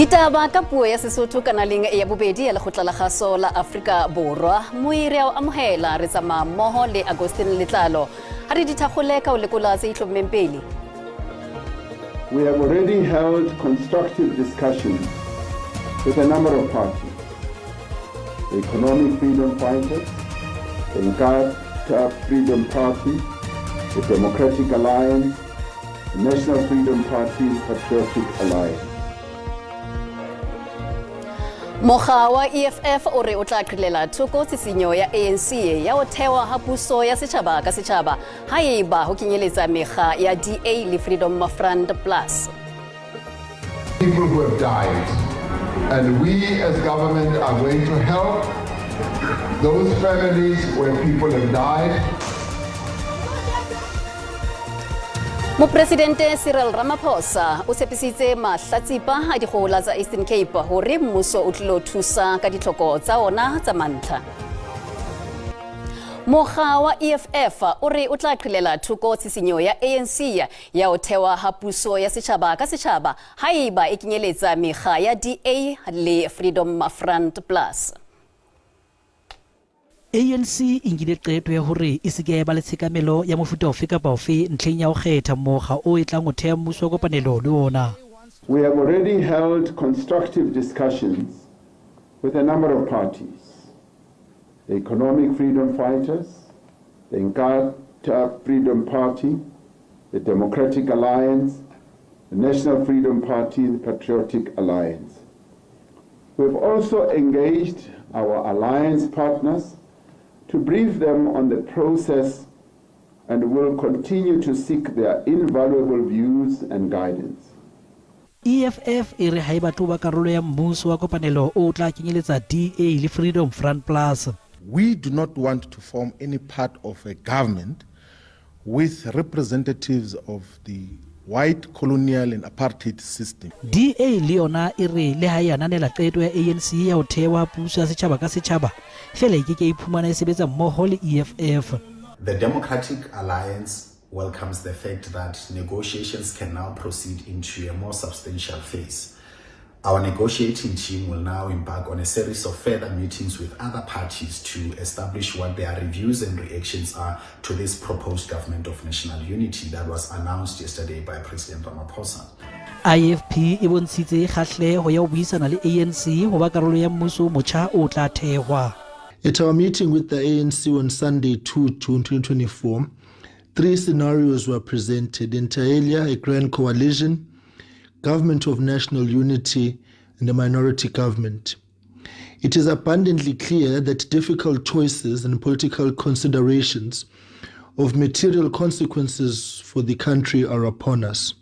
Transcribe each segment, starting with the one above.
Ditaba ka puo ya Sesotho kanaleng ya bobedi ya lekgotla la kgaso la Afrika Borwa moire a amohela re tsamaya mmoho le Agustin Letlalo ha re dithakgole ka o lekola tse itlhommeng pele. We have already held constructive discussions with a number of parties, the Economic Freedom Fighters, the Ditaba Freedom Party, the Democratic Alliance, the National Freedom Party, Patriotic Alliance. Mokga wa EFF o re o tla qhilela thoko tshisinyo ya ANC ya ho thewa ha puso ya setjhaba ka setjhaba ha eba ho kenyeletsa mekga ya DA le Freedom Front Plus. People who have died, and we as government are going to help those families where people have died. Mopresidente Cyril Ramaphosa o tshepisitse mahlatsipa a dikgohola tsa Eastern Cape hore mmuso o tlilo thusa ka ditlhoko tsa ona tsa mantlha. Mokga wa EFF o re o tla qhilela thoko tshisinyo ya ANC ya ho thewa ha puso ya setjhaba ka setjhaba ha eba e kenyeletsa mekga ya DA le Freedom Front Plus. ANC ingile qeto ya hore e se ke ba le tshekamelo ya mofuta ofe kapa ofe ntlheng ya ho kgetha mokga o e tlang ho thea mmuso wa kopanelo le ona. We have already held constructive discussions with a number of parties, the Economic Freedom Fighters, the Ditaba Freedom Party, the Democratic Alliance, the National Freedom Party, the Patriotic Alliance. We've also engaged our alliance partners to brief them on the process and will continue to seek their invaluable views and guidance. EFF e re ha e batlo ba karolo ya mmuso wa kopanelo o tla kenyeletsa DA le Freedom Front Plus. We do not want to form any part of a government with representatives of the white colonial and apartheid system. DA le yona e re le ha e ananela qeto ya ANC ya ho thewa puso ya setjhaba ka setjhaba fela e ke iphumana e sebetsa mmoho le EFF. The Democratic Alliance welcomes the fact that negotiations can now proceed into a more substantial phase. Our negotiating team will now embark on a series of further meetings with other parties to establish what their reviews and reactions are to this proposed government of national unity that was announced yesterday by President Ramaphosa. IFP e bontshitse kgahleho ya ho buisana le ANC ho ba karolo ya mmuso motjha o tla thehwa. At our meeting with the ANC on Sunday, 2 June 2024, 3 scenarios were presented: inter alia, a grand coalition, government of national unity, and a minority government. It is abundantly clear that difficult choices and political considerations of material consequences for the country are upon us.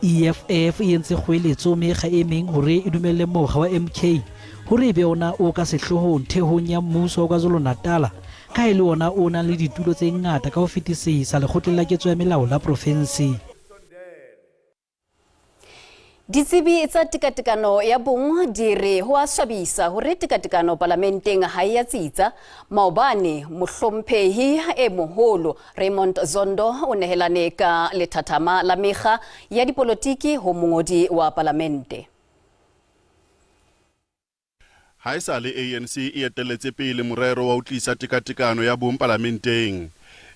EFF e entse kgoeletso mekga e meng hore e dumelle mokga wa MK hore be ona o ka sehlohong thehong ya mmuso wa KwaZulu-Natal ka e le ona o nang le ditulo tse ngata ka ho fetisisa lekgotleng la ketso ya melao la province. Ditsebi tsa tekatekano ya bong di re ho a swabisa hore tekatekano parlamenteng ha ya tsitsa maobane mohlomphehi e moholo Raymond Zondo o nehelane ka lethathama la mekga ya dipolotiki ho mongodi wa parlamente. Haesale ANC e eteletse pele morero wa ho tlisa tekatekano ya bong parlamenteng.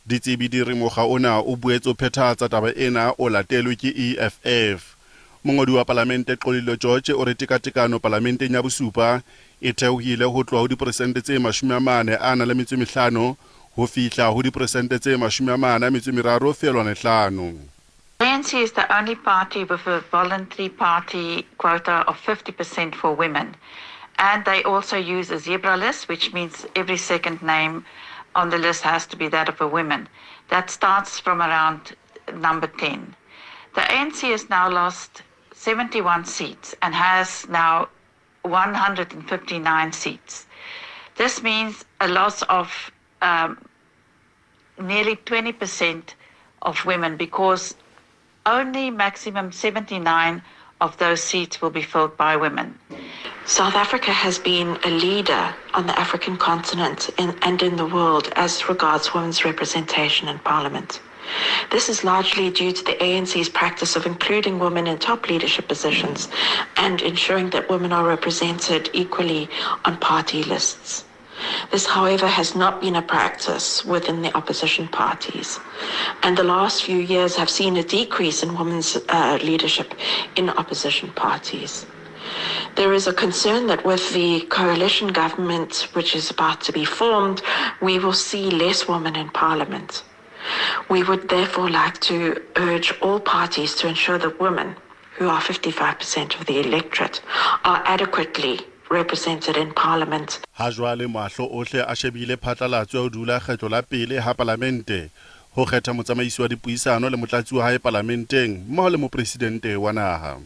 Ditsebi di re mokga ona o boetse o phethahatsa taba ena o latelwe ke EFF. Mongodi wa parlamente Xolile George o re tekatekano parlamenteng ya bosupa e theohile ho tloha ho diperesente tse 45 ho fihla ho diperesente tse 43.5. ANC is the only party with a voluntary party quota of 50% for women. And they also use a zebra list, which means every second name on the list has to be that of a woman. That starts from around number 10. The ANC has now lost 71 seats and has now 159 seats. This means a loss of nearly 20% of women because only maximum 79 of those seats will be filled by women. South Africa has been a leader on the African continent and in the world as regards women's representation in Parliament. This is largely due to the ANC's practice of including women in top leadership positions and ensuring that women are represented equally on party lists. This, however, has not been a practice within the opposition parties, and the last few years have seen a decrease in women's leadership in opposition parties. There is a concern that with the coalition government, which is about to be formed, we will see less women in parliament. We would therefore like to urge all parties to ensure that women, who are 55% of the electorate, are adequately represented in parliament. Ha jwale mahlo ohle a shebile phatlalatso ya ho dula kgetlo la pele ha parlamente ho kgetha motsamaisi wa dipuisano le motlatsi wa hae parlamenteng mmoho le mopresidente wa naha.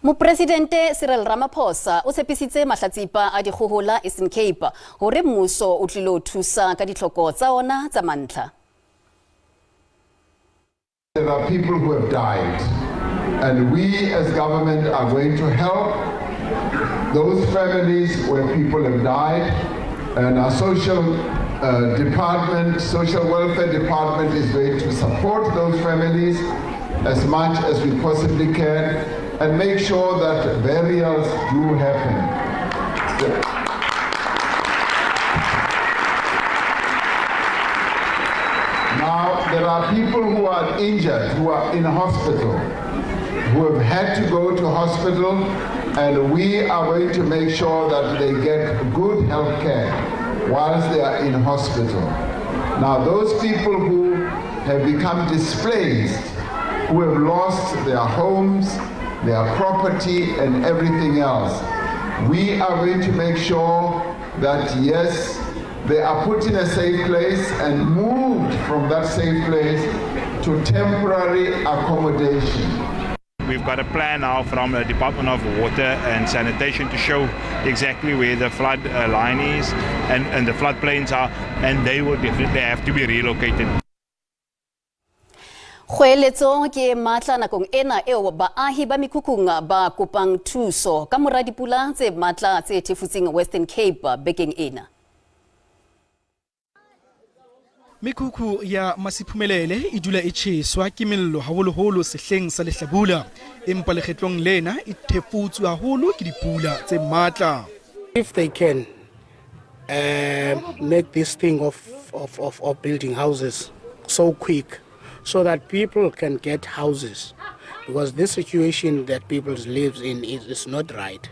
Mopresidente Cyril Ramaphosa o tshepisitse mahlatsipa a dikgohola Eastern Cape hore mmuso o tlilo thusa ka ditlhoko tsa ona tsa mantlha. There are people who have died, and we as government are going to help those families where people have died, and our social welfare department is going to support those families as much as we possibly can and make sure that burials do happen. Now, there are people who are injured, who are in hospital, who have had to go to hospital, and we are going to make sure that they get good health care whilst they are in hospital. Now, those people who have become displaced, who have lost their homes, their property, and everything else, we are going to make sure that, yes, they are put in a safe place and moved from that safe place to temporary accommodation. We've got a plan now from the Department of Water and Sanitation to show exactly where the flood line is and the floodplains are, and they will definitely have to be relocated. Kgoeletso ke matla nakong ena eo baahi ba mekhukhung ba kopang thuso ka mora dipula tse matla tse thefutseng Western Cape bekeng ena. Mikhukhu ya Masiphumelele e dula e tjheswa ke mello haholoholo sehleng sa lehlabula, empa lekgetlong lena e thefutswe haholo ke dipula tse matla. If they can make this thing of building houses so quick, so that people can get houses, because this situation that people live in is not right.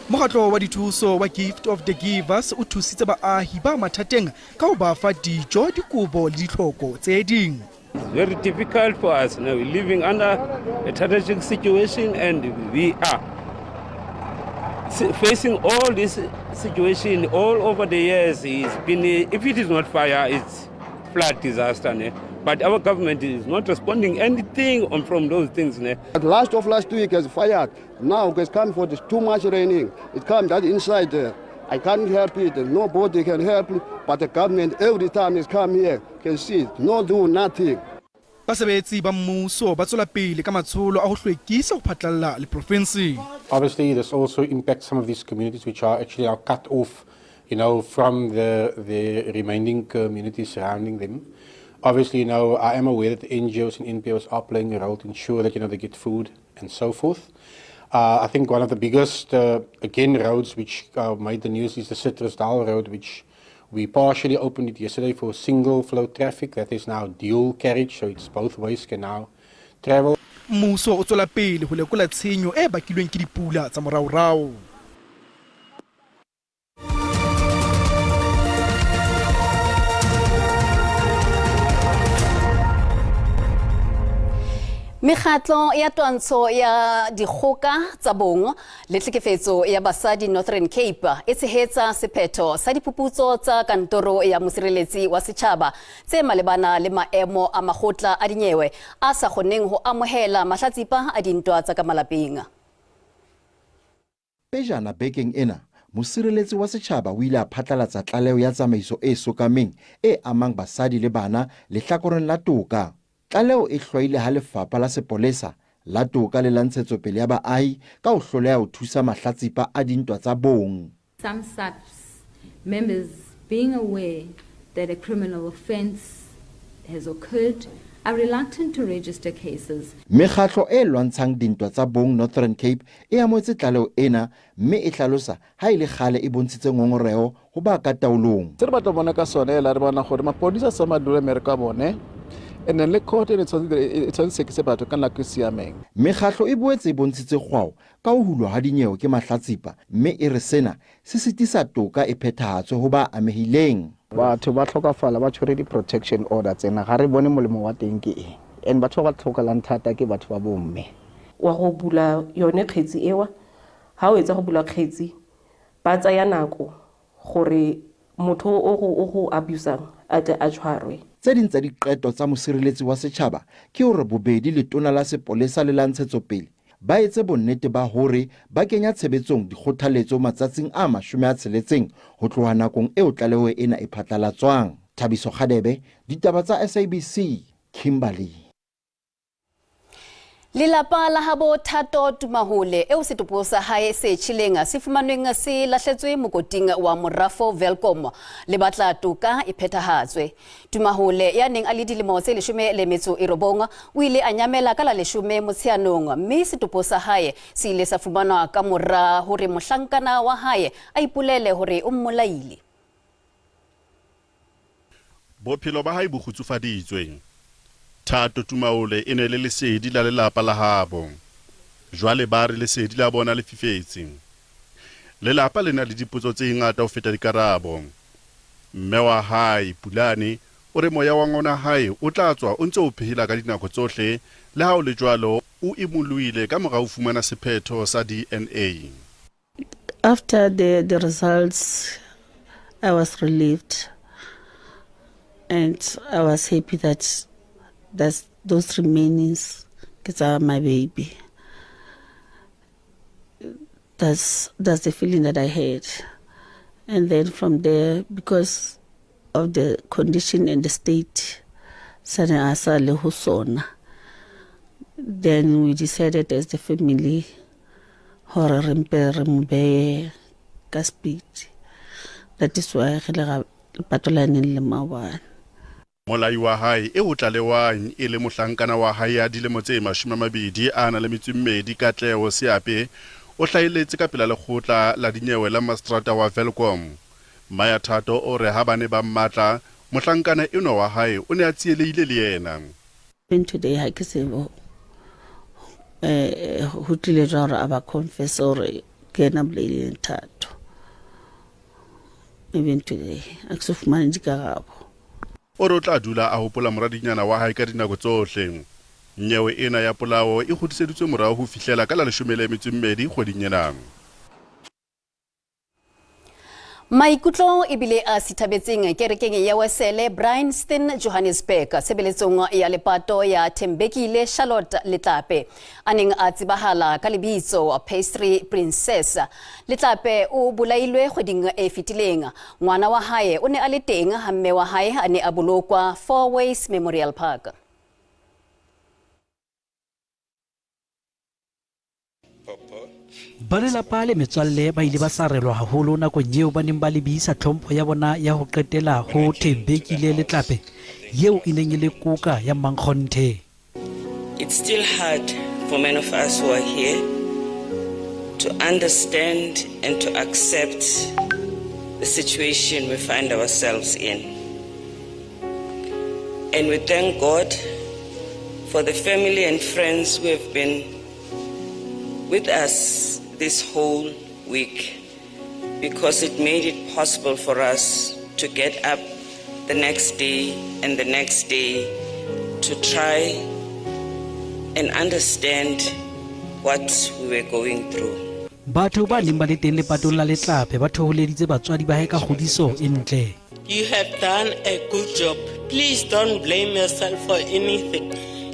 Mokgatlo wa dithuso wa Gift of the Givers o thusitse baahi ba mathateng ka ho ba fa dijo, dikobo le ditlhoko tse ding. It's very difficult for us now. We're living under a tragic situation, and we are facing all this situation all over the years. It's been, if it is not fire, it's flood disaster. But our government is not responding anything from those things. Last week has fired. Now it's come for this too much raining. It comes that inside there. I can't help it. Nobody can help it. But the government every time is come here can see it. No do nothing. Basebetsi ba mmuso ba tswela pele ka matsholo a ho hlwekisa ho phatlalla le province. Obviously, this also impacts some of these communities which are actually now cut off, from the remaining communities surrounding them. Obviously, I am aware that the NGOs and NPOs are playing a role to ensure that, they get food and so forth. I think one of the biggest, roads which made the news is the Citrus-Dal Road, which we partially opened it yesterday for single flow traffic. That is now dual carriage, so it's both ways can now travel. Mmuso o tswela pele ho lekola tshenyo e bakilweng ke dipula tsa moraorao. Mekgatlo ya twantsho ya dikgoka tsa bong le tlhekefetso ya basadi Northern Cape e tshehetsa sephetho sa diphuputso tsa kantoro ya mosireletsi wa setjhaba tse malebana le maemo a makgotla a dinyewe a sa kgoneng ho amohela mahlatsipa a dintwa tsa ka malapeng. Pejana bekeng ena mosireletsi wa setjhaba o ile a phatlalatsa tlaleho ya tsamaiso e sokameng e amang basadi le bana lehlakoreng la toka. Tlaleho e hlwaile ha lefapha la sepolesa la toka le la ntshetsopele ya baahi ka ho hloleha ho thusa mahlatsipa a dintwa tsa bong. Some SABC members being aware that a criminal offence has occurred are reluctant to register cases. Mekgatlo e lwantshang dintwa tsa bong Northern Cape e amotse tlaleo ena mme e hlalosa ha ile kgale e bontshitse ngongoreo ho ba ka taolong. Se re batla bona ka sone la re bona gore mapodisa sa madula America bone and then le court e tshwanetse se batho ka nako siameng. Mekgatlo e boetse e bontshitse kgwao ka ho hulwa ha dinyewe ke mahlatsipa mme e re sena se sitisa toka e phethahatswe ho ba amehileng. Batho ba tlhokafala ba tshwere di protection order tsena ga re bone molemo wa teng ke eng and batho ba tlhokalang thata ke batho ba bomme wa go bula yone kgetsi ewa ha o etsa go bula kgetsi ba tsaya nako gore motho o go abusang a tle a tshwarwe. Tse ding tsa diqeto tsa mosireletsi wa setjhaba ke hore bobedi le tona la sepolesa le la ntshetsopele ba etse bonnete ba hore ba kenya tshebetsong dikgothaletso matsatsing a 60 ho tloha nakong eo tlaleho ena e phatlalatswang. Thabiso Khadebe, ditaba tsa SABC, Kimberley. Lelapa la habo Thato Tumahole eo setopo sa hae se tshileng se fumanweng se lahletswe mokoting wa morafo Welcome le batla toka e phethahatswe. Tumahole ya neng a le dilemo tse 19 o ile a nyamela ka la 10 Motsheanong mme setopo sa hae se ile sa fumanwa ka mora hore mohlankana wa hae a ipolele hore o mmolaile. Bophelo ba hae bo kgutsufaditswe. Thato Tumahole e ne le lesedi la lelapa la habo. Jwale ba re lesedi la bona le fifetse. Lelapa le na le dipotso tse ngata ho feta dikarabo. Mme wa hae Pulane o re moya wa ngwana hae o tla tswa o ntse o phehela ka dinako tsohle le ha o le jwalo o imoluile ka mora ho fumana sephetho sa DNA. After the results, I was relieved and I was happy that those remainings are my baby. That's the feeling that I had. And then from there, because of the condition and the state, then we decided as the family, that is why Molai wa hae e ho tlalewang e le mohlankana wa hae ya dilemo tse 20 a na le metsummedi Katlego Seape o hlaeletse ka pela lekgotla la dinyewe la Mastrata wa Welcome. Maya Thato o re ha bane ba mmatla mohlankana eno wa hae o ne a tsieleile le yena. Today ha ke se ho tlile jwara aba confess hore ke na bolele Thato. Even today a ke se fumane dikarabo. O re o tla dula a hopola moradinyana wa hae ka dinako tsohle. Nyewe ena ya polao e kgutliseditswe morao ho fihlela ka la 12 kgweding ena. Maikutlo ebile a sithabetseng kerekeng ya Wesele Bryanston Johannesburg sebeletsong ya lepato ya Thembekile Charlotte Letlape aneng a tsibahala ka lebitso Pastry Princess. Letlape o bolailwe kgweding e fetileng. Ngwana wa hae o ne a le teng ha mme wa hae a ne a bolokwa Four Ways Memorial Park. Ba lelapa le metswalle ba ile ba sarelwa haholo nakong eo ba neng ba lebisa tlhompho ya bona ya ho qetela ho Thembekile Letlape yeo e neng e le koka ya Mankgonthe. It's still hard for many of us who are here to understand and to accept the situation we find ourselves in. And we thank God for the family and friends who have been with us this whole week, because it made it possible for us to get up the next day and the next day to try and understand what we were going through. Batho ba neng ba le teng lepatong la Letlape ba thoholeditse batswadi ba hae ka kgodiso e ntle. You have done a good job. Please don't blame yourself for anything.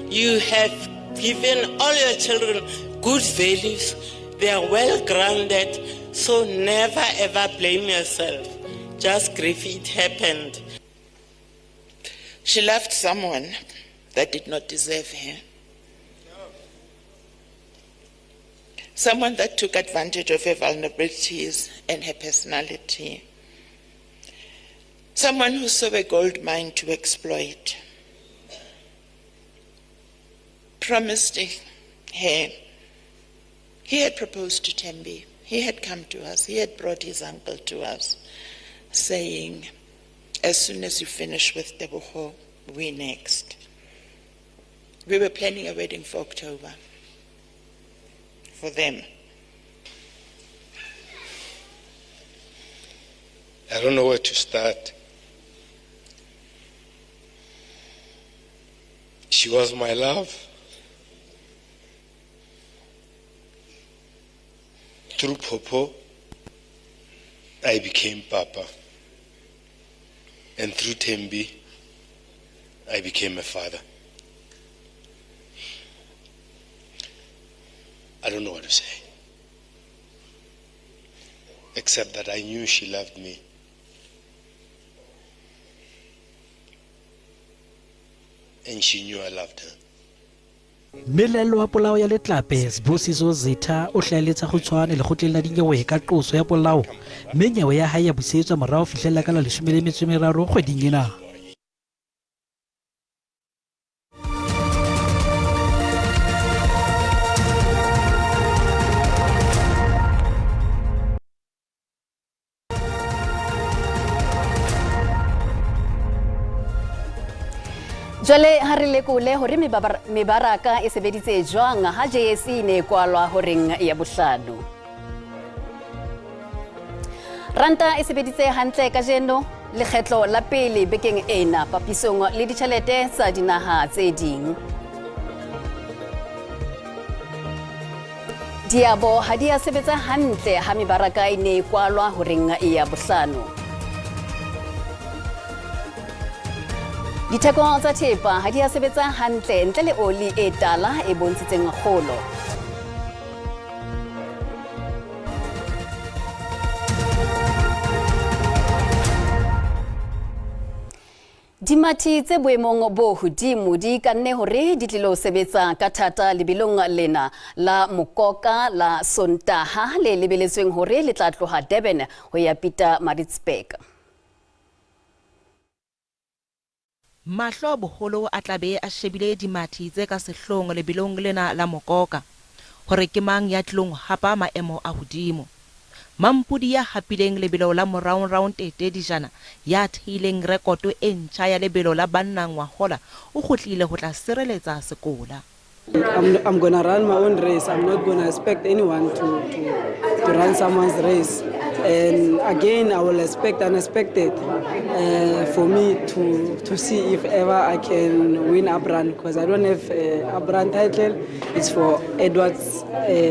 You have given all your children good values. They are well grounded, so never ever blame yourself. Just grieve it happened. She loved someone that did not deserve her. Someone that took advantage of her vulnerabilities and her personality. someone who saw a gold mine to exploit, promised her. He had proposed to Tembi. He had come to us. He had brought his uncle to us, saying, as soon as you finish with Teboho, we next. We were planning a wedding for October, for them. I don't know where to start. She was my love. Through Popo, I became Papa. And through Tembi, I became a father. I don't know what to say, except that I knew she loved me. And she knew I loved her. Melelo wa polao ya letlape Sibusiso Zitha o hlaeletsa go tshwana le gotleng la dinyewe ka qoso ya polao mme nyewe ya hae ya busetswa morao fihlela ka la 13 kgweding ena. Jwale ha re lekole hore mebaraka e sebeditse jwang ha JSE ne kwalwa horeng ya bohlano. Ranta e sebeditse hantle ka jeno lekgetlo la pele bekeng ena papisong le ditjhelete tsa dinaha tse ding. Diabo ha dia sebetsa hantle ha mebaraka e ne kwalwa horeng ya bohlano. Ditheko tsa thepa ha di a sebetsa hantle ntle le oli e tala e bontshitseng kgolo. Dimathi tse boemong bo hodimo di kanne hore di tlilo sebetsa ka thata lebilong lena la Mokoka la Sontaha le lebeletsweng hore le tla tloha Durban ho ya Pietermaritzburg. Mahlo boholo a tlabe a shebile dimathi tse ka sehlong lebilong lena la Mokoka hore ke mang ya tlong hapa maemo a hodimo. Mampudi ya hapileng lebelo la moraung tete dijana ya thileng rekoto e ntjha ya lebelo la bannang wa hola o kgotlile ho tla sireletsa sekola. I'm going to run my own race. I'm not going to expect anyone to run someone's race. And again, I will expect unexpected for me to see if ever I can win a brand, because I don't have a brand title. It's for Edward's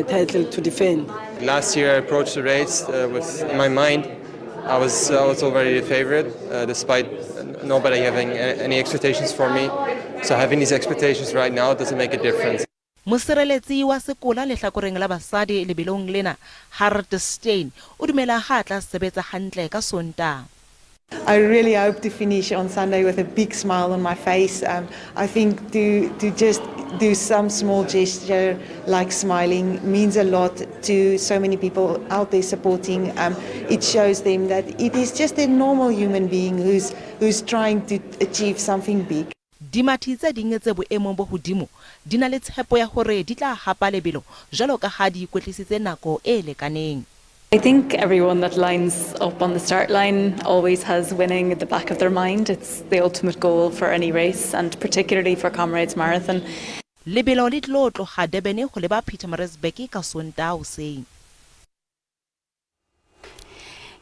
title to defend. Last year I approached the race with, in my mind, I was already the favorite, despite nobody having any expectations for me. So having these expectations right now doesn't make a difference. Mosireletsi wa sekola le hlakoreng la basadi lebilong lena Harold Stein o dumela ha tla sebetsa hantle ka Sontaha. I really hope to finish on Sunday with a big smile on my face. I think to just do some small gesture like smiling means a lot to so many people out there supporting. It shows them that it is just a normal human being who's trying to achieve something big. Dimathi tse ding tse boemong bo hodimo di na le tshepo ya hore di tla hapa lebelo jalo ka ha di kwetlisitse nako e lekaneng. I think everyone that lines up on the start line always has winning at the back of their mind. It's the ultimate goal for any race, and particularly for Comrades Marathon. Lebelo le tlo tloha Durban ho leba Pietermaritzburg ka Sontaha hoseng.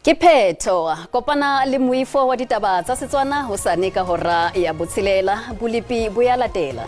Ke phetho kopana le moifo wa ditaba tsa Setswana ho sane ka hora ya botshelela bolipi bo ya latela.